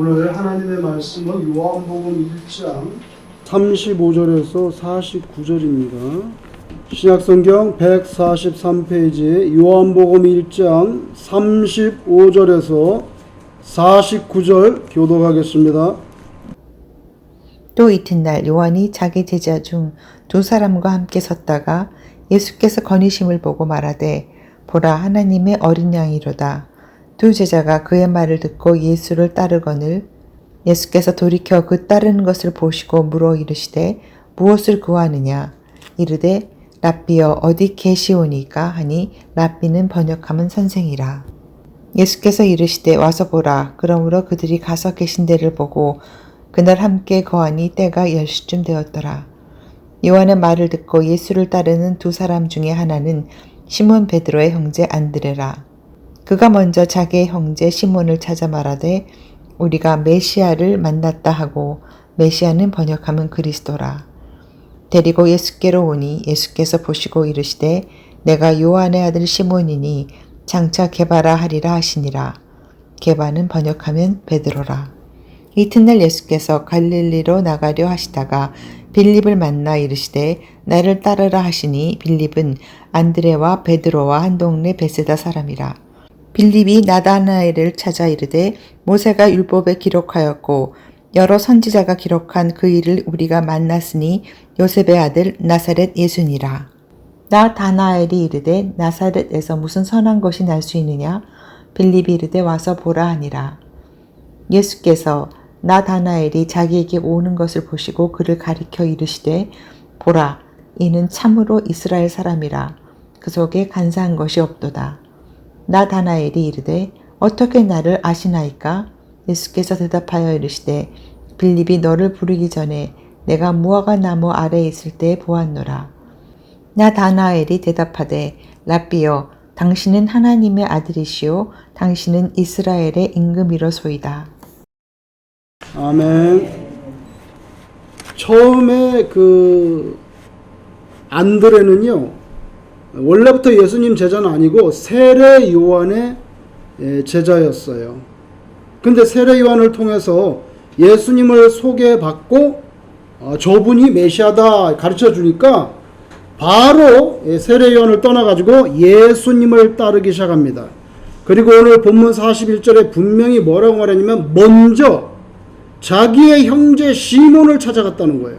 오늘 하나님의 말씀은 요한복음 1장 35절에서 49절입니다. 신약성경 143페이지에 요한복음 1장 35절에서 49절 교독하겠습니다. 또 이튿날 요한이 자기 제자 중 두 사람과 함께 섰다가 예수께서 거니심을 보고 말하되 보라 하나님의 어린 양이로다. 두 제자가 그의 말을 듣고 예수를 따르거늘 예수께서 돌이켜 그 따르는 것을 보시고 물어 이르시되 무엇을 구하느냐 이르되 랍비여 어디 계시오니까 하니 랍비는 번역하면 선생이라. 예수께서 이르시되 와서 보라. 그러므로 그들이 가서 계신 데를 보고 그날 함께 거하니 때가 10시쯤 되었더라. 요한의 말을 듣고 예수를 따르는 두 사람 중에 하나는 시몬 베드로의 형제 안드레라. 그가 먼저 자기의 형제 시몬을 찾아 말하되 우리가 메시아를 만났다 하고 메시아는 번역하면 그리스도라. 데리고 예수께로 오니 예수께서 보시고 이르시되 내가 요한의 아들 시몬이니 장차 게바라 하리라 하시니라. 게바는 번역하면 베드로라. 이튿날 예수께서 갈릴리로 나가려 하시다가 빌립을 만나 이르시되 나를 따르라 하시니 빌립은 안드레와 베드로와 한 동네 베세다 사람이라. 빌립이 나다나엘을 찾아 이르되 모세가 율법에 기록하였고 여러 선지자가 기록한 그 일을 우리가 만났으니 요셉의 아들 나사렛 예수니라. 나다나엘이 이르되 나사렛에서 무슨 선한 것이 날 수 있느냐? 빌립이 이르되 와서 보라 하니라. 예수께서 나다나엘이 자기에게 오는 것을 보시고 그를 가리켜 이르시되 보라 이는 참으로 이스라엘 사람이라. 그 속에 간사한 것이 없도다. 나다나엘이 이르되 어떻게 나를 아시나이까? 예수께서 대답하여 이르시되 빌립이 너를 부르기 전에 내가 무화과 나무 아래에 있을 때에 보았노라. 나다나엘이 대답하되 랍비여 당신은 하나님의 아들이시오 당신은 이스라엘의 임금이로소이다. 아멘. 처음에 안드레는요, 원래부터 예수님 제자는 아니고 세례 요한의 제자였어요. 근데 세례 요한을 통해서 예수님을 소개받고 저분이 메시아다 가르쳐 주니까 바로 세례 요한을 떠나가지고 예수님을 따르기 시작합니다. 그리고 오늘 본문 41절에 분명히 뭐라고 말했냐면 먼저 자기의 형제 시몬을 찾아갔다는 거예요.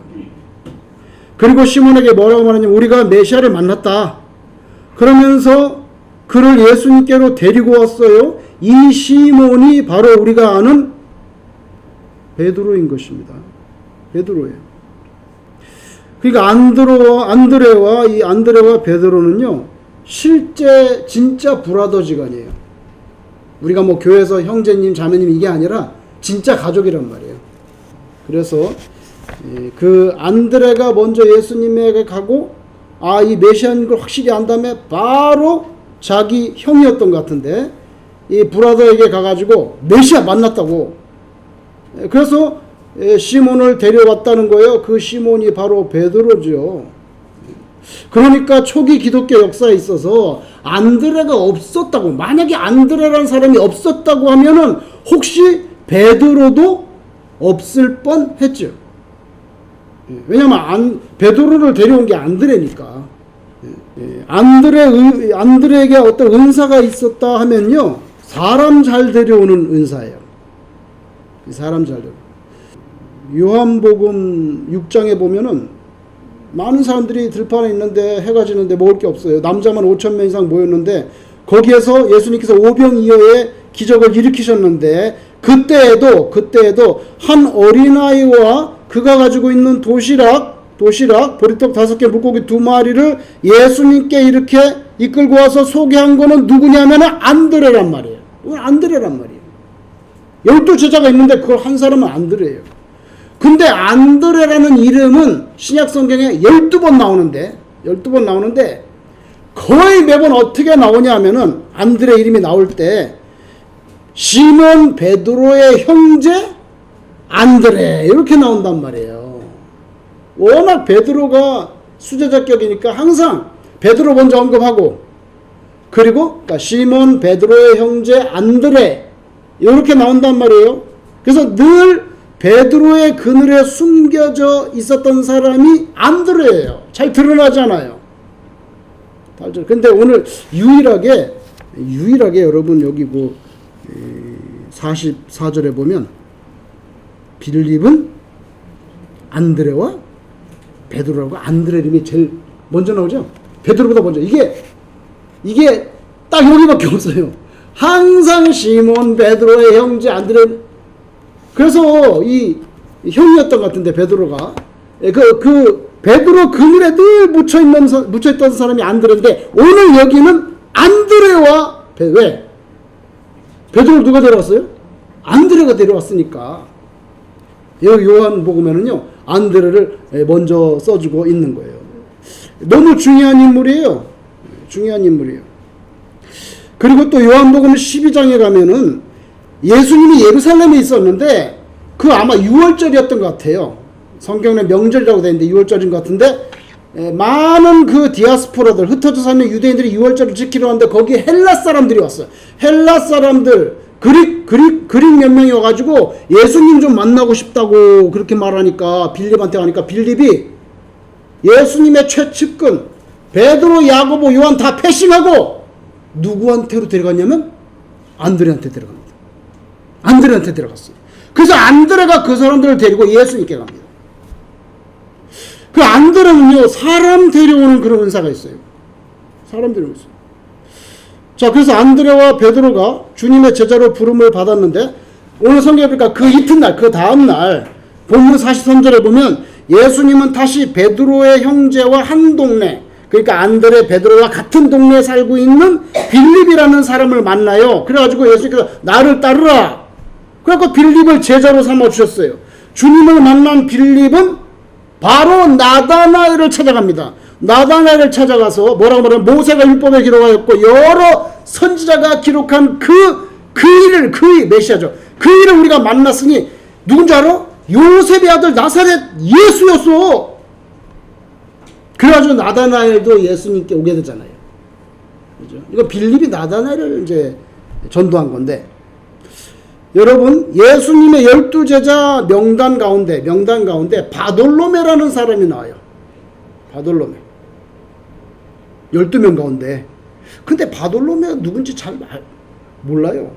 그리고 시몬에게 뭐라고 말하냐면 우리가 메시아를 만났다. 그러면서 그를 예수님께로 데리고 왔어요. 이 시몬이 바로 우리가 아는 베드로인 것입니다. 베드로예요. 그러니까 안드레와 베드로는요, 실제 진짜 브라더지간이에요. 우리가 뭐 교회에서 형제님, 자매님 이게 아니라 진짜 가족이란 말이에요. 그래서 그 안드레가 먼저 예수님에게 가고 이 메시아인 걸 확실히 안 다음에 바로 자기 형이었던 것 같은데 이 브라더에게 가가지고 메시아 만났다고. 그래서 시몬을 데려왔다는 거예요. 그 시몬이 바로 베드로죠. 그러니까 초기 기독교 역사에 있어서 안드레가 없었다고, 만약에 안드레라는 사람이 없었다고 하면은 혹시 베드로도 없을 뻔 했죠. 왜냐면 베드로를 데려온 게 안드레니까. 안드레에게 어떤 은사가 있었다 하면요, 사람 잘 데려오는 은사예요. 사람 잘 데려. 요한복음 6장에 보면은 많은 사람들이 들판에 있는데 해가 지는데 먹을 게 없어요. 남자만 5,000명 이상 모였는데 거기에서 예수님께서 오병이어의 기적을 일으키셨는데 그때에도 한 어린아이와 그가 가지고 있는 도시락 보리떡 5개 물고기 2마리를 예수님께 이렇게 이끌고 와서 소개한 거는 누구냐면 안드레란 말이에요. 안드레란 말이에요. 12제자가 있는데 그걸 한 사람은 안드레예요. 근데 안드레라는 이름은 신약성경에 12번 나오는데 거의 매번 어떻게 나오냐 하면은 안드레 이름이 나올 때 시몬 베드로의 형제 안드레 이렇게 나온단 말이에요. 워낙 베드로가 수제자격이니까 항상 베드로 먼저 언급하고 그리고 시몬 베드로의 형제 안드레 이렇게 나온단 말이에요. 그래서 늘 베드로의 그늘에 숨겨져 있었던 사람이 안드레예요. 잘 드러나잖아요. 근데 오늘 유일하게 여러분 여기 44절에 보면 빌립은 안드레와 베드로라고 안드레 이름이 제일 먼저 나오죠. 베드로보다 먼저. 이게 딱 여기밖에 없어요. 항상 시몬 베드로의 형제 안드레. 그래서 이 형이었던 것 같은데 베드로가 그 베드로 그늘에 늘 묻혀있던 사람이 안드레인데 오늘 여기는 안드레와 왜? 베드로를 누가 데려왔어요? 안드레가 데려왔으니까 여기 요한복음에는요 안드레를 먼저 써주고 있는 거예요. 너무 중요한 인물이에요. 중요한 인물이에요. 그리고 또 요한복음 12장에 가면은 예수님이 예루살렘에 있었는데 그 아마 6월절이었던 것 같아요. 성경에 명절이라고 되어 있는데 6월절인 것 같은데 많은 그 디아스포라들 흩어져 사는 유대인들이 6월절을 지키려 하는데 거기에 헬라 사람들이 왔어요. 헬라 사람들 그릭 몇 명이 와가지고 예수님 좀 만나고 싶다고 그렇게 말하니까 빌립한테 가니까 빌립이 예수님의 최측근 베드로, 야고보, 요한 다 패싱하고 누구한테로 데려갔냐면 안드레한테 데려갑니다. 안드레한테 데려갔어요. 그래서 안드레가 그 사람들을 데리고 예수님께 갑니다. 그 안드레는요 사람 데려오는 그런 은사가 있어요. 사람 데려오고 있어요. 자, 그래서 안드레와 베드로가 주님의 제자로 부름을 받았는데 오늘 성경에 보니까 그 이튿날 그 다음날 본문 43절에 보면 예수님은 다시 베드로의 형제와 한 동네, 그러니까 안드레 베드로와 같은 동네에 살고 있는 빌립이라는 사람을 만나요. 그래가지고 예수님께서 나를 따르라. 그래서 빌립을 제자로 삼아주셨어요. 주님을 만난 빌립은 바로 나다나엘을 찾아갑니다. 나다나엘을 찾아가서 뭐라고 말하면 모세가 율법에 기록하였고 여러 선지자가 기록한 그 일을 메시아죠. 그 일을 우리가 만났으니 누군지 알아? 요셉의 아들 나사렛 예수였어. 그래가지고 나다나엘도 예수님께 오게 되잖아요. 그죠? 이거 빌립이 나다나엘을 이제 전도한 건데 여러분 예수님의 12제자 명단 가운데 바돌로메라는 사람이 나와요. 바돌로메 12명 가운데. 근데 바돌로메가 누군지 잘 몰라요.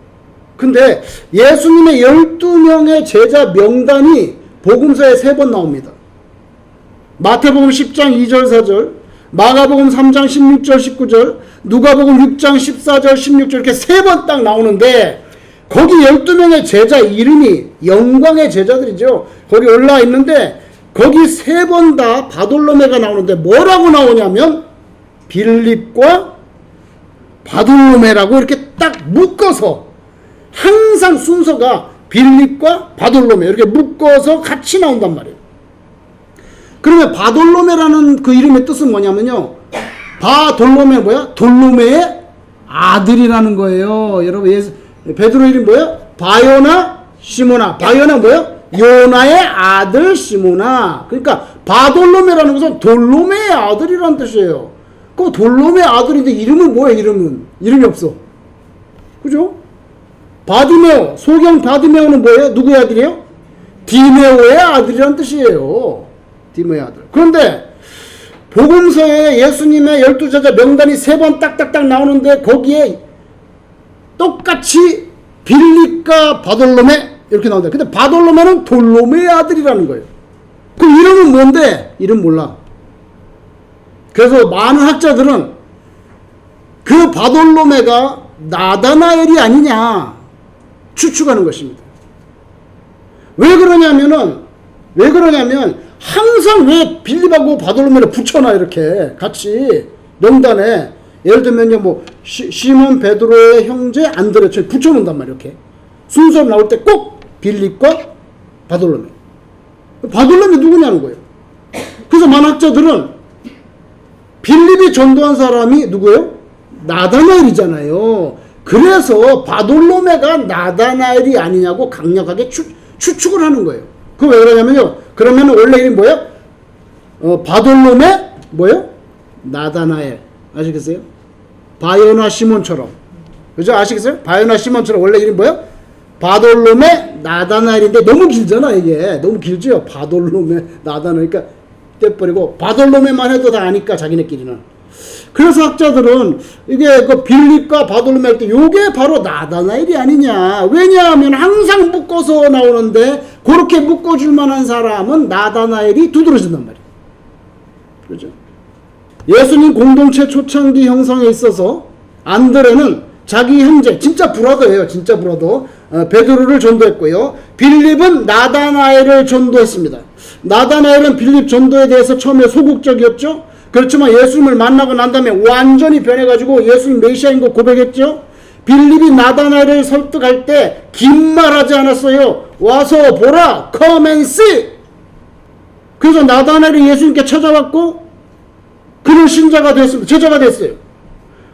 근데 예수님의 12명의 제자 명단이 복음서에 3번 나옵니다. 마태복음 10장 2절 4절, 마가복음 3장 16절 19절, 누가복음 6장 14절 16절 이렇게 3번 딱 나오는데 거기 12명의 제자 이름이 영광의 제자들이죠. 거기 올라와 있는데 거기 3번 다 바돌로메가 나오는데 뭐라고 나오냐면 빌립과 바돌로메라고 이렇게 딱 묶어서 항상 순서가 빌립과 바돌로메 이렇게 묶어서 같이 나온단 말이에요. 그러면 바돌로메라는 그 이름의 뜻은 뭐냐면요. 바돌로메 뭐야? 돌로메의 아들이라는 거예요. 여러분 베드로 이름 뭐야? 바요나 시모나. 바요나 뭐야? 요나의 아들 시모나. 그러니까 바돌로메라는 것은 돌로메의 아들이라는 뜻이에요. 그 돌로메의 아들인데 이름은 뭐예요? 이름이 없어. 그죠? 바디메오, 소경 바디메오는 뭐예요? 누구의 아들이에요? 디메오의 아들이라는 뜻이에요. 디메오의 아들. 그런데 복음서에 예수님의 12제자 명단이 3번 딱딱딱 나오는데 거기에 똑같이 빌립과 바돌로메 이렇게 나온다. 근데 바돌로메는 돌로메의 아들이라는 거예요. 그럼 이름은 뭔데? 이름 몰라. 그래서 많은 학자들은 그 바돌로메가 나다나엘이 아니냐 추측하는 것입니다. 왜 그러냐면 항상 왜 빌립하고 바돌로메를 붙여놔 이렇게 같이 명단에. 예를 들면요 뭐 시몬 베드로의 형제 안드레처럼 붙여놓는단 말이에요. 이렇게 순서 나올 때 꼭 빌립과 바돌로메. 바돌로메 누구냐는 거예요. 그래서 많은 학자들은 빌립이 전도한 사람이 누구예요? 나다나엘이잖아요. 그래서 바돌로메가 나다나엘이 아니냐고 강력하게 추측을 하는 거예요. 그거 왜 그러냐면요. 그러면 원래 이름이 뭐예요? 바돌로메 뭐예요? 나다나엘. 아시겠어요? 바요나 시몬처럼. 그죠? 아시겠어요? 바요나 시몬처럼 원래 이름이 뭐예요? 바돌로메 나다나엘인데 너무 길잖아. 이게 너무 길죠. 바돌로메 나다나엘. 그러니까 떼버리고 바돌로메만 해도 다 아니까 자기네끼리는. 그래서 학자들은 이게 그 빌립과 바돌로메 할 때 요게 바로 나다나엘이 아니냐. 왜냐하면 항상 묶어서 나오는데 그렇게 묶어줄 만한 사람은 나다나엘이 두드러진단 말이에요. 그죠? 예수님 공동체 초창기 형성에 있어서 안드레는 자기 형제, 진짜 브라더예요. 진짜 브라더. 베드로를 전도했고요. 빌립은 나다나엘을 전도했습니다. 나다나엘은 빌립 전도에 대해서 처음에 소극적이었죠. 그렇지만 예수님을 만나고 난 다음에 완전히 변해가지고 예수님 메시아인 거 고백했죠. 빌립이 나다나엘을 설득할 때 긴 말하지 않았어요. 와서 보라, come and see. 그래서 나다나엘이 예수님께 찾아왔고 그는 신자가 됐습니다. 제자가 됐어요.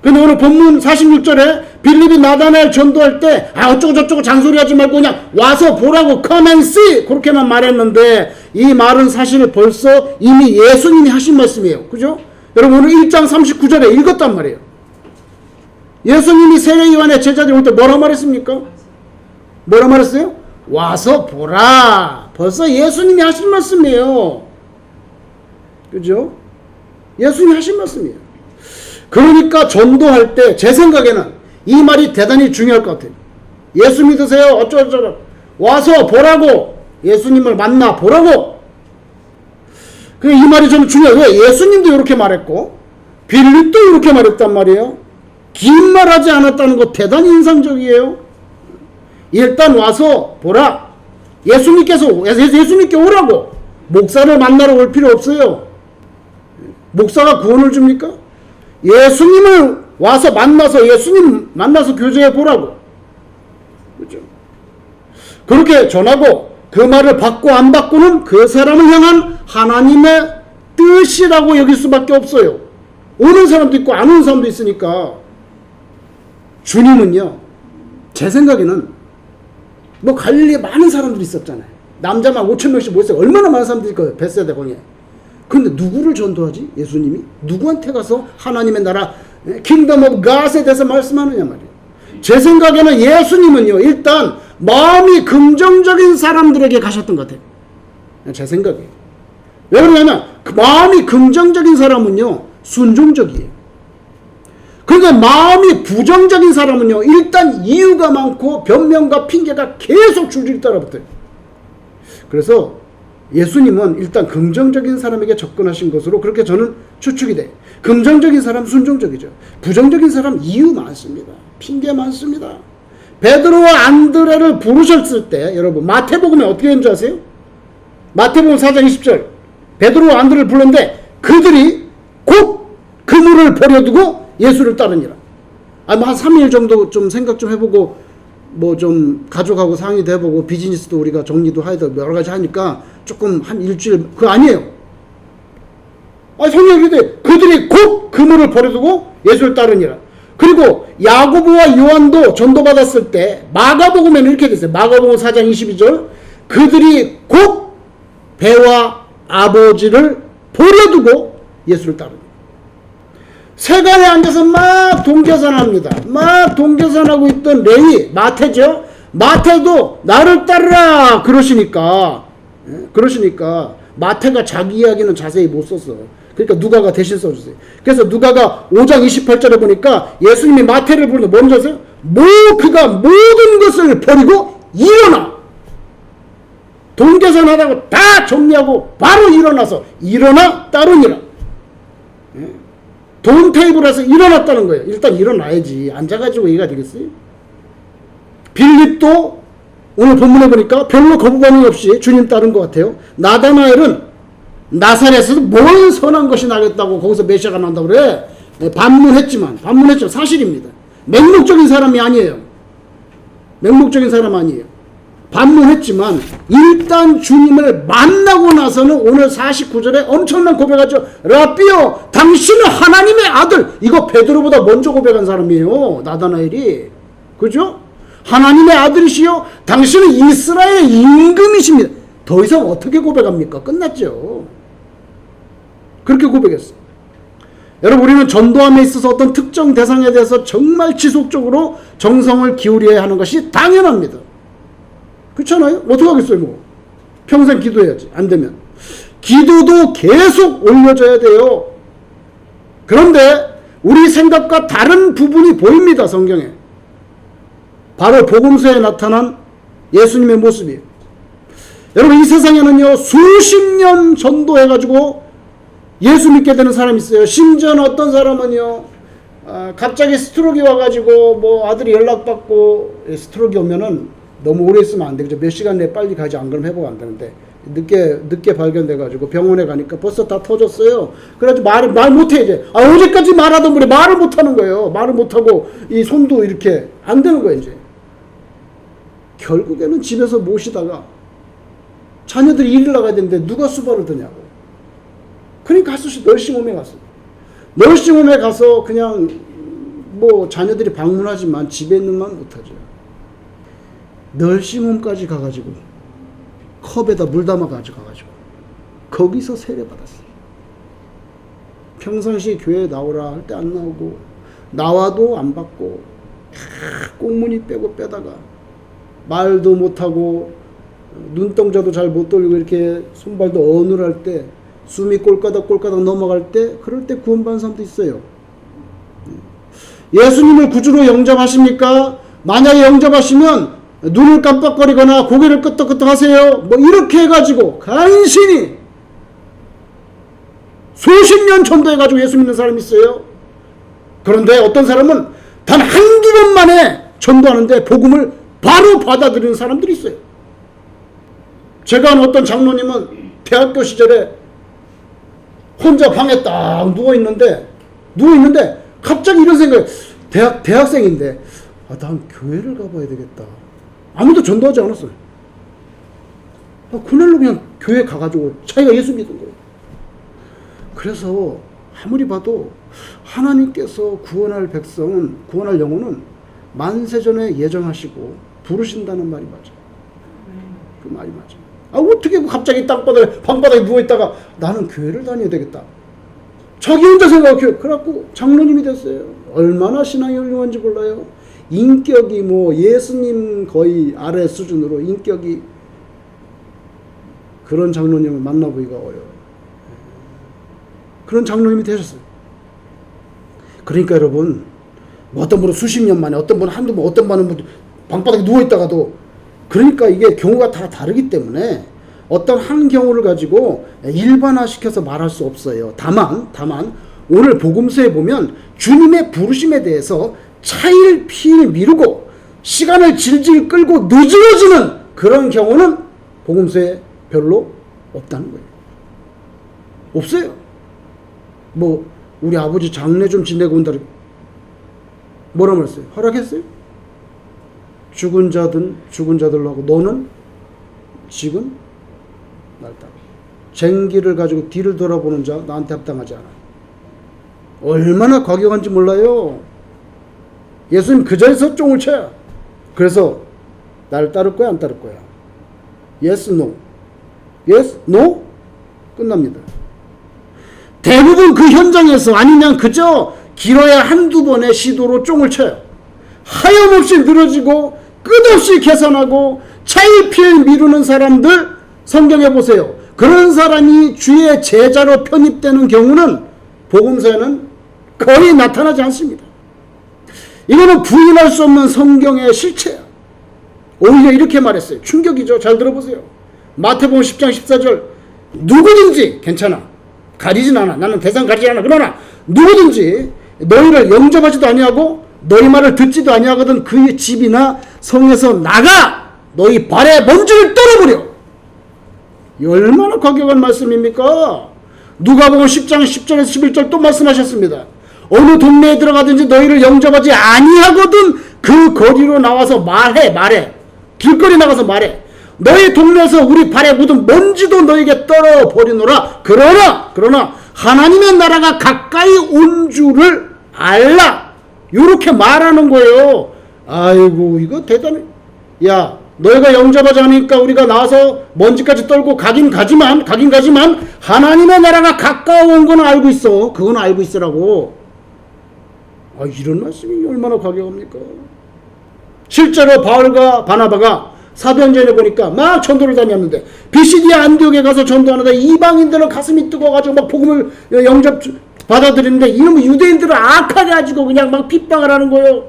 근데 오늘 본문 46절에 빌립이 나다나엘 전도할 때 어쩌고저쩌고 잔소리하지 말고 그냥 와서 보라고 come and see 그렇게만 말했는데 이 말은 사실 벌써 이미 예수님이 하신 말씀이에요. 그죠? 여러분 오늘 1장 39절에 읽었단 말이에요. 예수님이 세례요한의 제자들이 올 때 뭐라 말했습니까? 뭐라 말했어요? 와서 보라. 벌써 예수님이 하신 말씀이에요. 그죠? 예수님이 하신 말씀이에요. 그러니까 전도할 때 제 생각에는 이 말이 대단히 중요할 것 같아요. 예수 믿으세요. 어쩌고저쩌고. 와서 보라고. 예수님을 만나 보라고. 이 말이 저는 중요해요. 왜? 예수님도 이렇게 말했고 빌립도 이렇게 말했단 말이에요. 긴 말하지 않았다는 거 대단히 인상적이에요. 일단 와서 보라. 예수님께 오라고. 목사를 만나러 올 필요 없어요. 목사가 구원을 줍니까? 예수님을 와서 만나서 예수님 만나서 교제해 보라고. 그렇죠? 그렇게 전하고 그 말을 받고 안 받고는 그 사람을 향한 하나님의 뜻이라고 여길 수밖에 없어요. 오는 사람도 있고 안 오는 사람도 있으니까. 주님은요, 제 생각에는 뭐 갈릴리에 많은 사람들이 있었잖아요. 남자만 5,000명씩 모였어요. 얼마나 많은 사람들이 있어요. 베세다 공에. 근데 누구를 전도하지? 예수님이? 누구한테 가서 하나님의 나라 킹덤 오브 갓에 대해서 말씀하느냐 말이에요. 제 생각에는 예수님은요, 일단 마음이 긍정적인 사람들에게 가셨던 것 같아요. 제 생각이에요. 왜 그러냐면 그 마음이 긍정적인 사람은요 순종적이에요. 그런데 마음이 부정적인 사람은요 일단 이유가 많고 변명과 핑계가 계속 줄줄이 따라붙어요. 그래서 예수님은 일단 긍정적인 사람에게 접근하신 것으로 그렇게 저는 추측이 돼요. 긍정적인 사람 순종적이죠. 부정적인 사람 이유 많습니다. 핑계 많습니다. 베드로와 안드레를 부르셨을 때 여러분 마태복음에 어떻게 된 줄 아세요? 마태복음 4장 20절 베드로와 안드레를 불렀는데 그들이 곧 그물을 버려두고 예수를 따르니라. 한 3일 정도 좀 생각 좀 해보고 뭐 좀 가족하고 상의도 해보고 비즈니스도 우리가 정리도 해야 되고 여러 가지 하니까 조금 한 일주일 그거 아니에요. 성경이 그들이 곧 그물을 버려두고 예수를 따르니라. 그리고 야고보와 요한도 전도받았을 때 마가복음에는 이렇게 됐어요. 마가복음 4장 22절 그들이 곧 배와 아버지를 버려두고 예수를 따릅니다. 세간에 앉아서 막 동계산합니다. 막 동계산하고 있던 레위, 마태죠. 마태도 나를 따르라 그러시니까 마태가 자기 이야기는 자세히 못 썼어. 그러니까 누가가 대신 써주세요. 그래서 누가가 5장 28절에 보니까 예수님이 마태를 부르는데 뭔지 아세요? 그가 모든 것을 버리고 일어나. 동계산하다고 다 정리하고 바로 일어나서 일어나 따르니라. 돈 테이블에서 일어났다는 거예요. 일단 일어나야지. 앉아가지고 얘기가 되겠어요? 빌립도 오늘 본문에 보니까 별로 거부 반응이 없이 주님 따른 것 같아요. 나다나엘은 나사렛에서 뭔 선한 것이 나겠다고 거기서 메시아가 난다고 그래. 반문했지만 사실입니다. 맹목적인 사람이 아니에요. 반문했지만 일단 주님을 만나고 나서는 오늘 49절에 엄청난 고백하죠. 라비요 당신은 하나님의 아들. 이거 베드로보다 먼저 고백한 사람이에요. 나다나엘이. 그죠? 하나님의 아들이시요 당신은 이스라엘의 임금이십니다. 더 이상 어떻게 고백합니까? 끝났죠. 그렇게 고백했어요. 여러분 우리는 전도함에 있어서 어떤 특정 대상에 대해서 정말 지속적으로 정성을 기울여야 하는 것이 당연합니다. 그렇잖아요? 어떻게 하겠어요, 뭐. 평생 기도해야지. 안 되면. 기도도 계속 올려줘야 돼요. 그런데 우리 생각과 다른 부분이 보입니다, 성경에. 바로 복음서에 나타난 예수님의 모습이에요. 여러분, 이 세상에는요, 수십 년 전도해가지고 예수 믿게 되는 사람이 있어요. 심지어는 어떤 사람은요, 갑자기 스트로크 와가지고 뭐 아들이 연락받고, 스트로크 오면은 너무 오래 있으면 안 되겠죠. 몇 시간 내에 빨리 가지, 안 그러면 회복 안 되는데. 늦게 발견돼가지고 병원에 가니까 벌써 다 터졌어요. 그래가지고 말 못해, 이제. 어제까지 말하던 분이 말을 못하는 거예요. 말을 못하고, 이 손도 이렇게 안 되는 거예요, 이제. 결국에는 집에서 모시다가 자녀들이 일을 나가야 되는데 누가 수발을 드냐고. 그러니까 하수시 널싱홈에 갔어요. 널싱홈에 가서 그냥 뭐 자녀들이 방문하지만 집에 있는 만 못하죠. 널싱홈까지 가가지고 컵에다 물 담아가지고 가가지고 거기서 세례받았어요. 평상시에 교회에 나오라 할 때 안 나오고, 나와도 안 받고, 꽁무니 빼다가 말도 못하고 눈동자도 잘 못 돌리고 이렇게 손발도 어눌할 때, 숨이 꼴까닥 넘어갈 때, 그럴 때 구원받은 사람도 있어요. 예수님을 구주로 영접하십니까? 만약에 영접하시면 눈을 깜빡거리거나 고개를 끄덕끄덕 하세요. 뭐 이렇게 해가지고 간신히 수십 년 전도해가지고 예수 믿는 사람이 있어요. 그런데 어떤 사람은 단 한두 번 만에 전도하는데 복음을 바로 받아들이는 사람들이 있어요. 제가 아는 어떤 장로님은 대학교 시절에 혼자 방에 딱 누워있는데 갑자기 이런 생각이, 대학생인데, 난 교회를 가봐야 되겠다. 아무도 전도하지 않았어요. 그날로 그냥 교회 가가지고 자기가 예수 믿은 거예요. 그래서 아무리 봐도 하나님께서 구원할 백성은, 구원할 영혼은 만세전에 예정하시고 부르신다는 말이 맞아요. 그 말이 맞아요. 어떻게 갑자기 방바닥에 누워있다가 나는 교회를 다녀야 되겠다. 자기 혼자 생각해. 그래갖고 장로님이 됐어요. 얼마나 신앙이 훌륭한지 몰라요. 인격이 뭐 예수님 거의 아래 수준으로 인격이, 그런 장로님을 만나보기가 어려워요. 그런 장로님이 되셨어요. 그러니까 여러분, 뭐 어떤 분은 수십 년 만에, 어떤 분은 한두 번, 어떤 분은 방바닥에 누워있다가도, 그러니까 이게 경우가 다 다르기 때문에 어떤 한 경우를 가지고 일반화시켜서 말할 수 없어요. 다만 오늘 복음서에 보면 주님의 부르심에 대해서 차일피일 미루고 시간을 질질 끌고 늦어지는 그런 경우는 복음서에 별로 없다는 거예요. 없어요. 뭐 우리 아버지 장례 좀 지내고 온다, 뭐라 그랬어요? 허락했어요? 죽은 자들로 하고 너는 지금 날 따라. 쟁기를 가지고 뒤를 돌아보는 자 나한테 합당하지 않아. 얼마나 과격한지 몰라요. 예수님 그 자리에서 쫑을 쳐요. 그래서 나를 따를 거야, 안 따를 거야? Yes, no. Yes, no? 끝납니다. 대부분 그 현장에서 아니면 그저 길어야 한두 번의 시도로 쫑을 쳐요. 하염없이 늘어지고 끝없이 계산하고 차일피일 미루는 사람들 성경에 보세요. 그런 사람이 주의 제자로 편입되는 경우는 복음서에는 거의 나타나지 않습니다. 이거는 부인할 수 없는 성경의 실체야. 오히려 이렇게 말했어요. 충격이죠. 잘 들어보세요. 마태복음 10장 14절 누구든지 괜찮아. 가리진 않아. 나는 대상 가리지 않아. 그러나 누구든지 너희를 영접하지도 아니하고 너희 말을 듣지도 아니하거든 그 집이나 성에서 나가 너희 발에 먼지를 떨어버려. 얼마나 과격한 말씀입니까? 누가복음 10장 10절에서 11절 또 말씀하셨습니다. 어느 동네에 들어가든지 너희를 영접하지 아니하거든 그 거리로 나와서 말해. 길거리 나가서 말해. 너희 동네에서 우리 발에 묻은 먼지도 너에게 떨어버리노라. 그러나 하나님의 나라가 가까이 온 줄을 알라. 이렇게 말하는 거예요. 아이고 이거 대단해. 야 너희가 영접하지 않으니까 우리가 나와서 먼지까지 떨고 가긴 가지만 하나님의 나라가 가까워 온 건 알고 있어. 그건 알고 있으라고. 이런 말씀이 얼마나 과격합니까? 실제로 바울과 바나바가 사도행전에 보니까 막 전도를 다녔는데 비시디아 안디옥에 가서 전도하는데 이방인들은 가슴이 뜨거워가지고 막 복음을 영접 받아들이는데 이놈의 유대인들을 악하게 가지고 그냥 막 핍박을 하는 거예요.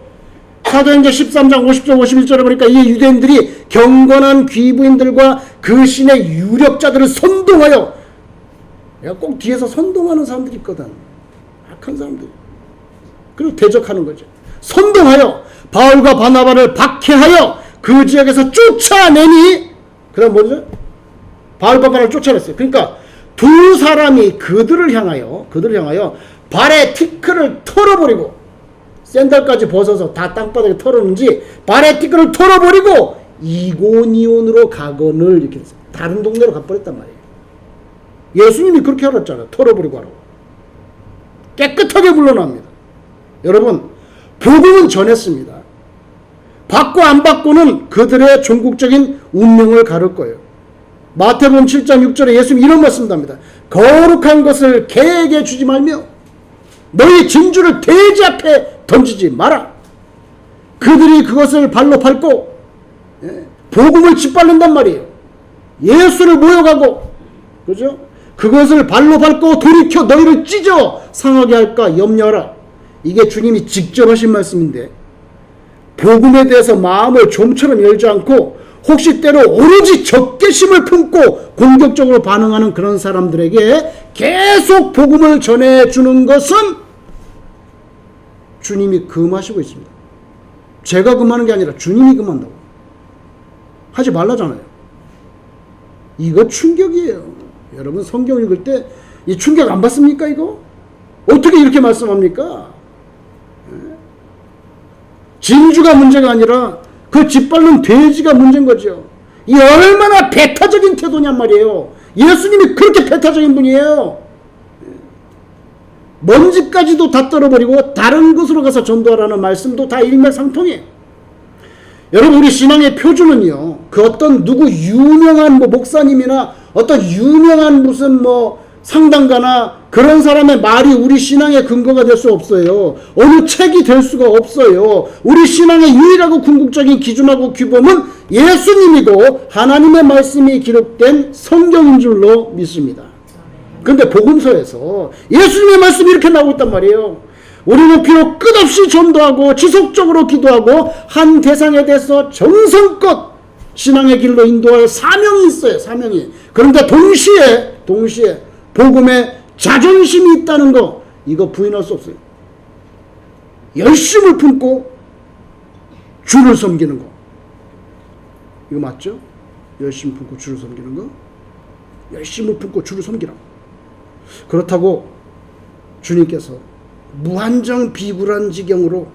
사도행전 13장 50절 51절에 보니까 이 유대인들이 경건한 귀부인들과 그 신의 유력자들을 선동하여, 꼭 뒤에서 선동하는 사람들이 있거든. 악한 사람들. 그리고 대적하는 거죠. 선동하여 바울과 바나바를 박해하여 그 지역에서 쫓아내니, 그 다음 뭐죠? 바울과 바나바를 쫓아냈어요. 그러니까 두 사람이 그들을 향하여 발에 티끌을 털어버리고, 샌들까지 벗어서 다 땅바닥에 털었는지 발에 티끌을 털어버리고 이고니온으로 가거늘, 이렇게 했어요. 다른 동네로 가버렸단 말이에요. 예수님이 그렇게 하랬잖아요. 털어버리고 하라고. 깨끗하게 물러납니다. 여러분, 복음은 전했습니다. 받고 안 받고는 그들의 종국적인 운명을 가를 거예요. 마태복음 7장 6절에 예수님이 이런 말씀을 합니다. 거룩한 것을 개에게 주지 말며 너희 진주를 돼지 앞에 던지지 마라. 그들이 그것을 발로 밟고 복음을 짓밟는단 말이에요. 예수를 모여가고, 그죠? 그것을 발로 밟고 돌이켜 너희를 찢어 상하게 할까 염려하라. 이게 주님이 직접 하신 말씀인데, 복음에 대해서 마음을 좀처럼 열지 않고 혹시 때로 오로지 적개심을 품고 공격적으로 반응하는 그런 사람들에게 계속 복음을 전해주는 것은 주님이 금하시고 있습니다. 제가 금하는 게 아니라 주님이 금한다고. 하지 말라잖아요. 이거 충격이에요. 여러분, 성경 읽을 때 이 충격 안 받습니까? 이거 어떻게 이렇게 말씀합니까? 진주가 문제가 아니라 그 짓밟는 돼지가 문제인 거죠. 이 얼마나 배타적인 태도냔 말이에요. 예수님이 그렇게 배타적인 분이에요. 먼지까지도 다 떨어버리고 다른 곳으로 가서 전도하라는 말씀도 다 일맥상통이에요. 여러분, 우리 신앙의 표준은요, 그 어떤 누구 유명한 목사님이나 어떤 유명한 무슨 상당가나 그런 사람의 말이 우리 신앙의 근거가 될 수 없어요. 어느 책이 될 수가 없어요. 우리 신앙의 유일하고 궁극적인 기준하고 규범은 예수님이고 하나님의 말씀이 기록된 성경인 줄로 믿습니다. 그런데 복음서에서 예수님의 말씀이 이렇게 나오고 있단 말이에요. 우리는 비록 끝없이 전도하고 지속적으로 기도하고 한 대상에 대해서 정성껏 신앙의 길로 인도할 사명이 있어요. 사명이. 그런데 동시에 복음에 자존심이 있다는 거, 이거 부인할 수 없어요. 열심을 품고 주를 섬기는 거, 이거 맞죠? 열심 품고 주를 섬기는 거, 열심을 품고 주를 섬기라. 그렇다고 주님께서 무한정 비굴한 지경으로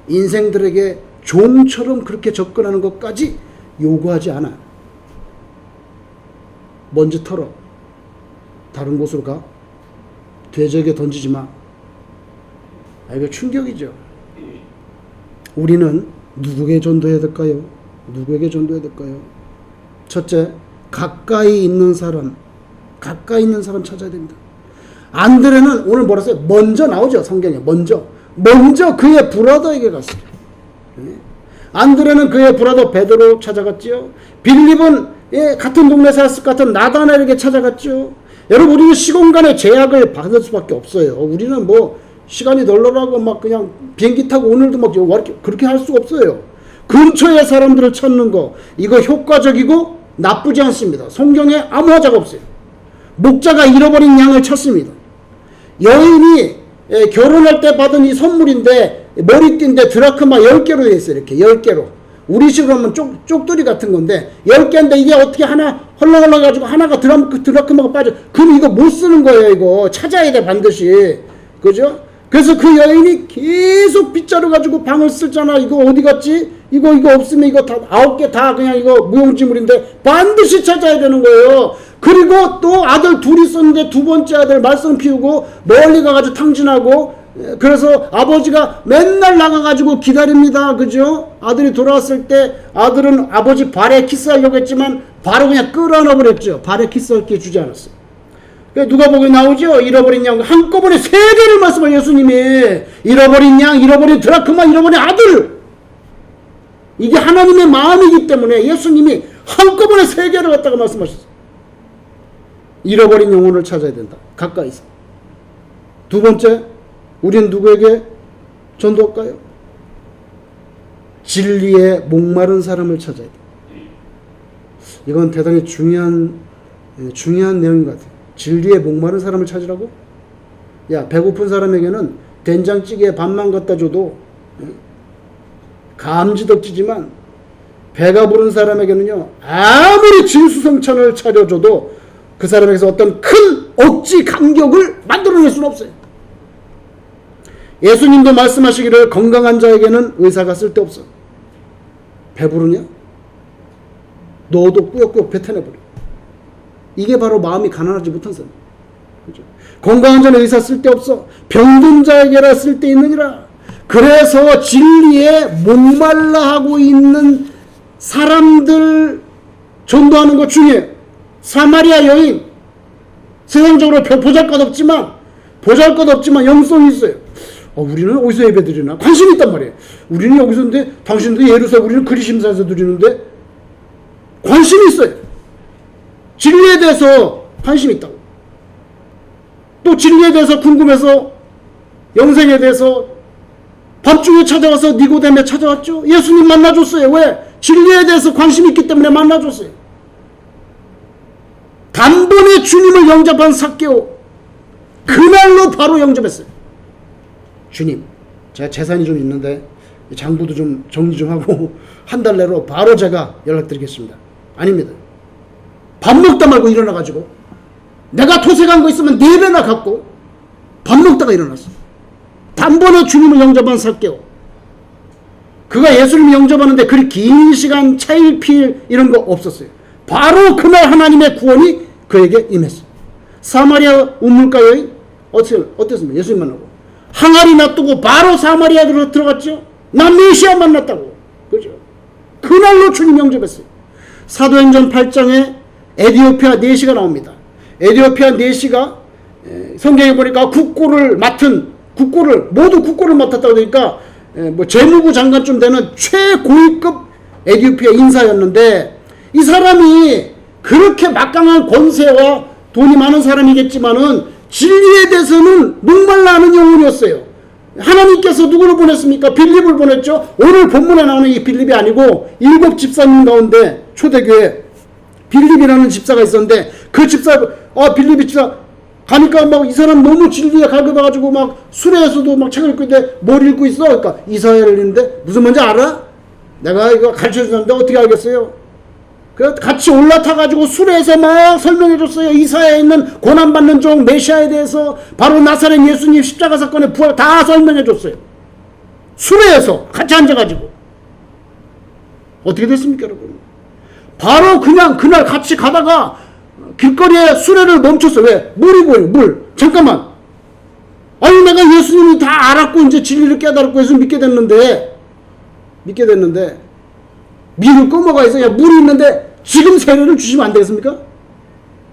인생들에게 종처럼 그렇게 접근하는 것까지 요구하지 않아. 먼지 털어, 다른 곳으로 가, 돼지에게 던지지 마. 이거 충격이죠. 우리는 누구에게 전도해야 될까요? 누구에게 전도해야 될까요? 첫째, 가까이 있는 사람 찾아야 됩니다. 안드레는 오늘 뭐라 써요? 먼저 나오죠, 성경에. 먼저 그의 브라더에게 갔어요. 안드레는 그의 브라더 베드로 찾아갔지요. 빌립은 같은 동네 살았을 것 같은 나다나엘에게 찾아갔죠. 여러분, 우리는 시공간의 제약을 받을 수밖에 없어요. 우리는 시간이 널널하고 막 그냥 비행기 타고 오늘도 막 그렇게 할 수가 없어요. 근처의 사람들을 찾는 거, 이거 효과적이고 나쁘지 않습니다. 성경에 아무 하자가 없어요. 목자가 잃어버린 양을 찾습니다. 여인이 결혼할 때 받은 이 선물인데 머리띠인데 드라크마 10개로 되어 있어요. 이렇게 10개로. 우리 식으로 하면 쪽돌이 같은 건데 10개인데 이게 어떻게 하나 헐렁헐렁 해가지고 하나가 드라크마가 빠져. 그럼 이거 못 쓰는 거예요. 이거 찾아야 돼, 반드시. 그죠? 그래서 그 여인이 계속 빗자루 가지고 방을 쓰잖아. 이거 어디 갔지? 이거 없으면 이거 다 9개 다 그냥 이거 무용지물인데 반드시 찾아야 되는 거예요. 그리고 또 아들 둘이 있었는데 두 번째 아들 말씀 피우고 멀리 가가지고 탕진하고, 그래서 아버지가 맨날 나가가지고 기다립니다. 그죠? 아들이 돌아왔을 때 아들은 아버지 발에 키스하려고 했지만 바로 그냥 끌어안아 버렸죠. 발에 키스할 기회 주지 않았어요. 누가복음에 나오죠? 잃어버린 양. 한꺼번에 3개를 말씀을 예수님이. 잃어버린 양, 잃어버린 드라크마, 잃어버린 아들. 이게 하나님의 마음이기 때문에 예수님이 한꺼번에 세 개를 갖다가 말씀하셨어요. 잃어버린 영혼을 찾아야 된다. 가까이서. 두 번째, 우린 누구에게 전도할까요? 진리에 목마른 사람을 찾아야 돼. 이건 대단히 중요한 내용인 것 같아요. 진리에 목마른 사람을 찾으라고? 야, 배고픈 사람에게는 된장찌개에 밥만 갖다 줘도 감지덕지지만 배가 부른 사람에게는요, 아무리 진수성찬을 차려줘도 그 사람에게서 어떤 큰 억지 감격을 만들어낼 수는 없어요. 예수님도 말씀하시기를 건강한 자에게는 의사가 쓸데없어. 배부르냐? 너도 꾸역꾸역 뱉어내버려. 이게 바로 마음이 가난하지 못한 사람. 그렇죠? 건강한 자는 의사 쓸데없어. 병든 자에게라 쓸데있느니라. 그래서 진리에 목말라 하고 있는 사람들 전도하는 것 중에 사마리아 여인, 세상적으로 보잘것없지만 영성이 있어요. 우리는 어디서 예배 드리나? 관심이 있단 말이에요. 우리는 여기서인데 당신도 예루살렘, 우리는 그리심사에서 드리는데 관심이 있어요. 진리에 대해서 관심이 있다고. 또 진리에 대해서 궁금해서 영생에 대해서 밤중에 찾아와서 니고데메 찾아왔죠. 예수님 만나줬어요. 왜? 진리에 대해서 관심이 있기 때문에 만나줬어요. 단번에 주님을 영접한 삭개오, 그날로 바로 영접했어요. 주님, 제가 재산이 좀 있는데 장부도 좀 정리 좀 하고 한 달 내로 바로 제가 연락드리겠습니다. 아닙니다. 밥 먹다 말고 일어나가지고 내가 토색한 거 있으면 4배나 갖고 밥 먹다가 일어났어. 단번에 주님을 영접한 삭개오. 그가 예수님을 영접하는데 그리 긴 시간 차일피일 이런 거 없었어요. 바로 그날 하나님의 구원이 그에게 임했어요. 사마리아 우물가 여인 어땠습니까? 예수님 만나고 항아리 놔두고 바로 사마리아로 들어갔죠. 난 메시아 만났다고. 그죠? 그날로 주님 영접했어요. 사도행전 8장에 에디오피아 내시가 나옵니다. 에디오피아 내시가 성경에 보니까 모두 국고를 맡았다고 그러니까 뭐 재무부 장관쯤 되는 최고위급 에디오피아 인사였는데, 이 사람이 그렇게 막강한 권세와 돈이 많은 사람이겠지만은 진리에 대해서는 목말라 하는 영혼이었어요. 하나님께서 누구를 보냈습니까? 빌립을 보냈죠. 오늘 본문에 나오는 이 빌립이 아니고 7 집사님 가운데 초대교회 빌립이라는 집사가 있었는데, 그 빌립이 집사 가니까 막 이 사람 너무 진리에 갈급해가지고 막 수레에서도 막 책을 읽고 있는데 뭘 읽고 있어? 그러니까 이사야를 읽는데 무슨 말인지 알아? 내가 이거 가르쳐주는데 어떻게 알겠어요? 그 같이 올라타가지고 수레에서 막 설명해줬어요. 이사야에 있는 고난받는 종 메시아에 대해서, 바로 나사렛 예수님 십자가 사건의 부활 다 설명해줬어요. 수레에서 같이 앉아가지고. 어떻게 됐습니까, 여러분? 바로 그냥 그날 같이 가다가 길거리에 수레를 멈췄어요. 왜? 물이 보여요. 물. 잠깐만. 아니 내가 예수님이 다 알았고 이제 진리를 깨달았고 예수 믿게 됐는데 미를 꺼먹어야 있어요. 물이 있는데 지금 세례를 주시면 안 되겠습니까?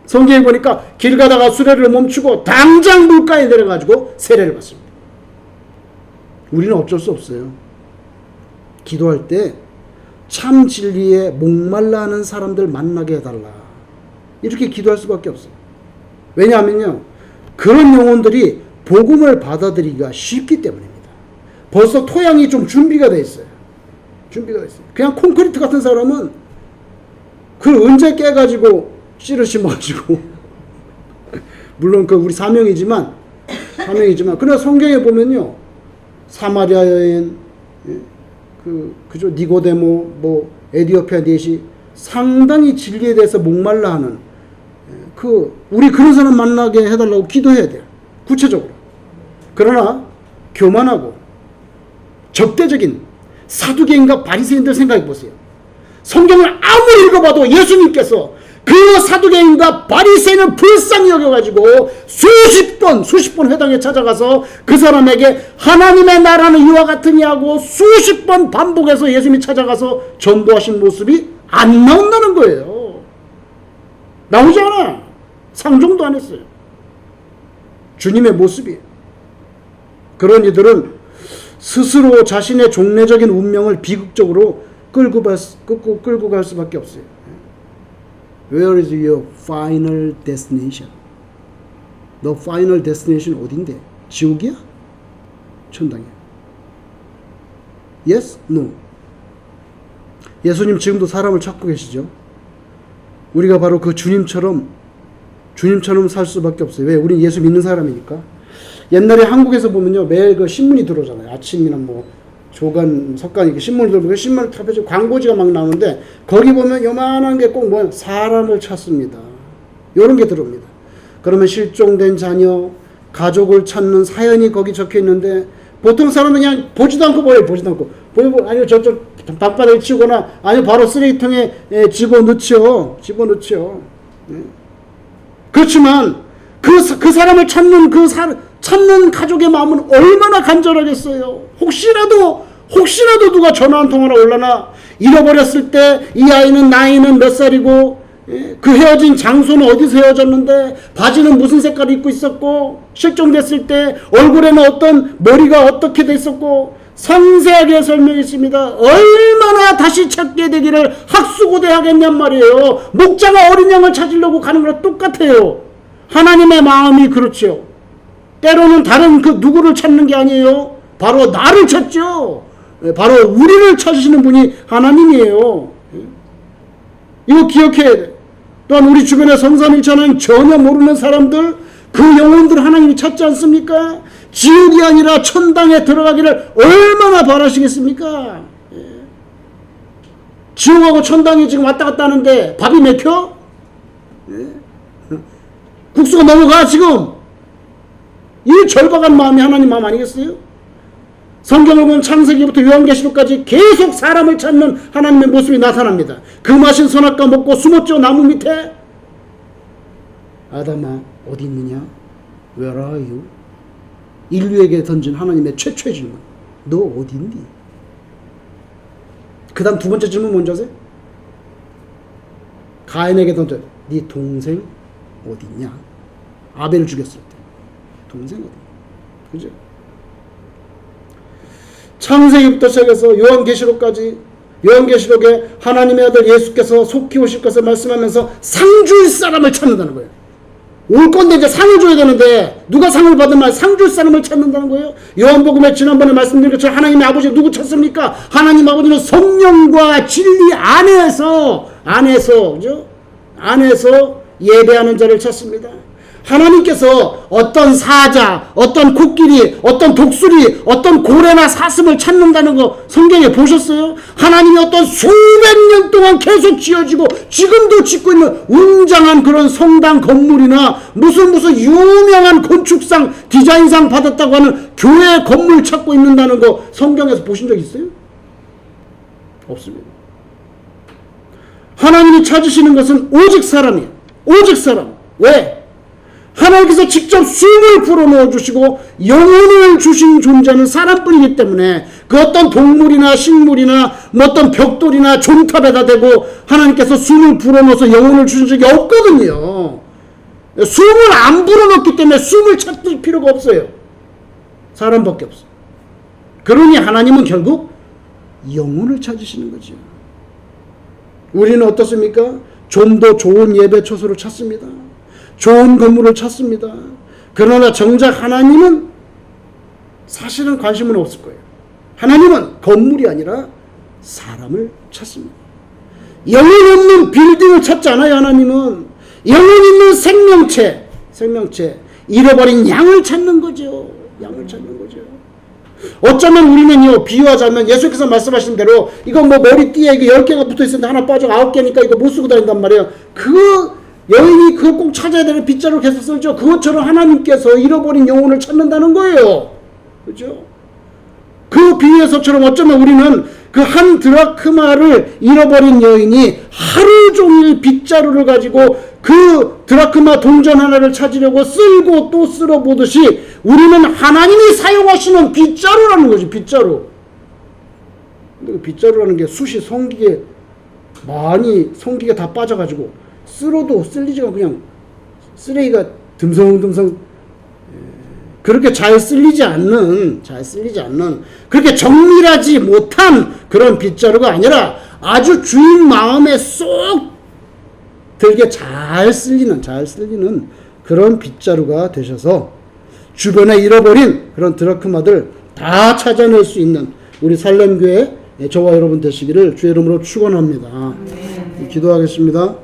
성경에 보니까 길 가다가 수레를 멈추고 당장 물가에 내려가지고 세례를 받습니다. 우리는 어쩔 수 없어요. 기도할 때 참 진리에 목말라 하는 사람들 만나게 해달라, 이렇게 기도할 수밖에 없어요. 왜냐하면요, 그런 영혼들이 복음을 받아들이기가 쉽기 때문입니다. 벌써 토양이 좀 준비가 돼 있어요. 그냥 콘크리트 같은 사람은 그 언제 깨가지고 씨를 심어가지고 물론 그 우리 사명이지만 그러나 성경에 보면요, 사마리아 여인, 그죠, 니고데모, 뭐 에디오피아 내시, 상당히 진리에 대해서 목말라 하는 우리 그런 사람 만나게 해달라고 기도해야 돼요. 구체적으로. 그러나 교만하고 적대적인 사두개인과 바리새인들 생각해 보세요. 성경을 아무리 읽어봐도 예수님께서 그 사두개인과 바리새인을 불쌍히 여겨가지고 수십 번 회당에 찾아가서 그 사람에게 하나님의 나라는 이와 같으니 하고 수십 번 반복해서 예수님이 찾아가서 전도하신 모습이 안 나온다는 거예요. 나오지 않아. 상종도 안 했어요. 주님의 모습이에요. 그런 이들은 스스로 자신의 종래적인 운명을 비극적으로 끌고 갈 수밖에 없어요. Where is your final destination? 너 final destination 어딘데? 지옥이야? 천당이야? Yes? No? 예수님 지금도 사람을 찾고 계시죠? 우리가 바로 그 주님처럼 살 수밖에 없어요. 왜? 우린 예수 믿는 사람이니까. 옛날에 한국에서 보면요, 매일 그 신문이 들어오잖아요. 아침이나 뭐 조간, 석간 이렇게 신문을 들어보고 신문을 탑해서 광고지가 막 나오는데 거기 보면 요만한 게 꼭 뭐야? 사람을 찾습니다. 요런 게 들어옵니다. 그러면 실종된 자녀, 가족을 찾는 사연이 거기 적혀 있는데 보통 사람은 그냥 보지도 않고 보여요. 보지도 않고. 보이고 아니요 저쪽 방바닥에 치거나 아니요 바로 쓰레기통에 집어넣죠. 그렇지만 그 사람을 찾는 찾는 가족의 마음은 얼마나 간절하겠어요. 혹시라도 누가 전화 한 통화나 올라나 잃어버렸을 때 이 아이는 나이는 몇 살이고 그 헤어진 장소는 어디서 헤어졌는데 바지는 무슨 색깔 입고 있었고 실종됐을 때 얼굴에는 어떤 머리가 어떻게 돼 있었고 상세하게 설명했습니다. 얼마나 다시 찾게 되기를 학수고대하겠냔 말이에요. 목자가 어린 양을 찾으려고 가는 거랑 똑같아요. 하나님의 마음이 그렇죠. 때로는 다른 그 누구를 찾는 게 아니에요. 바로 나를 찾죠. 바로 우리를 찾으시는 분이 하나님이에요. 이거 기억해야 돼. 또한 우리 주변에 성삼일체는 전혀 모르는 사람들, 그 영혼들 하나님이 찾지 않습니까? 지옥이 아니라 천당에 들어가기를 얼마나 바라시겠습니까? 지옥하고 천당이 지금 왔다 갔다 하는데 밥이 맥혀? 국수가 넘어가 지금? 이 절박한 마음이 하나님 마음 아니겠어요? 성경을 보면 창세기부터 요한계시록까지 계속 사람을 찾는 하나님의 모습이 나타납니다. 그 마신 선악과 먹고 숨었죠. 나무 밑에. 아담아 어디 있느냐? Where are you? 인류에게 던진 하나님의 최초의 질문. 너 어디 있니? 그 다음 두 번째 질문 뭔지 아세요? 가인에게 던져. 네 동생 어디 있냐? 아벨을 죽였을 때. 동생 어디 있냐? 그죠? 창세기부터 시작해서 요한계시록까지 요한계시록에 하나님의 아들 예수께서 속히 오실 것을 말씀하면서 상 줄 사람을 찾는다는 거예요. 올 건데 이제 상을 줘야 되는데 누가 상을 받은 말 상 줄 사람을 찾는다는 거예요. 요한복음에 지난번에 말씀드린 것처럼 하나님의 아버지 누구 찾습니까? 하나님 아버지는 성령과 진리 안에서 그죠? 안에서 예배하는 자를 찾습니다. 하나님께서 어떤 사자, 어떤 코끼리, 어떤 독수리, 어떤 고래나 사슴을 찾는다는 거 성경에 보셨어요? 하나님이 어떤 수백 년 동안 계속 지어지고 지금도 짓고 있는 웅장한 그런 성당 건물이나 무슨 유명한 건축상 디자인상 받았다고 하는 교회 건물 찾고 있는다는 거 성경에서 보신 적 있어요? 없습니다. 하나님이 찾으시는 것은 오직 사람이에요. 오직 사람. 왜? 하나님께서 직접 숨을 불어넣어 주시고 영혼을 주신 존재는 사람뿐이기 때문에 그 어떤 동물이나 식물이나 뭐 어떤 벽돌이나 종탑에다 대고 하나님께서 숨을 불어넣어서 영혼을 주신 적이 없거든요. 숨을 안 불어넣기 때문에 숨을 찾을 필요가 없어요. 사람밖에 없어요. 그러니 하나님은 결국 영혼을 찾으시는 거죠. 우리는 어떻습니까? 좀 더 좋은 예배 처소를 찾습니다. 좋은 건물을 찾습니다. 그러나 정작 하나님은 사실은 관심은 없을 거예요. 하나님은 건물이 아니라 사람을 찾습니다. 영혼 없는 빌딩을 찾지 않아요. 하나님은 영혼 있는 생명체 잃어버린 양을 찾는 거죠. 양을 찾는 거죠. 어쩌면 우리는요, 비유하자면 예수께서 말씀하신 대로 이거 뭐 머리띠에 이거 10개가 붙어 있었는데 하나 빠져 9개니까 이거 못 쓰고 다닌단 말이에요. 그 여인이 그걸 꼭 찾아야 되는 빗자루 계속 쓸죠. 그것처럼 하나님께서 잃어버린 영혼을 찾는다는 거예요. 그죠? 그 비유에서처럼 어쩌면 우리는 그 한 드라크마를 잃어버린 여인이 하루 종일 빗자루를 가지고 그 드라크마 동전 하나를 찾으려고 쓸고 또 쓸어보듯이 우리는 하나님이 사용하시는 빗자루라는 거지. 빗자루. 근데 그 빗자루라는 게 숱이 성기게 다 빠져가지고 쓸어도 쓸리지가 그냥 쓰레기가 듬성듬성 그렇게 잘 쓸리지 않는 그렇게 정밀하지 못한 그런 빗자루가 아니라 아주 주인 마음에 쏙 들게 잘 쓸리는 그런 빗자루가 되셔서 주변에 잃어버린 그런 드라크마들 다 찾아낼 수 있는 우리 살렘교회 저와 여러분 되시기를 주의 이름으로 축원합니다. 기도하겠습니다.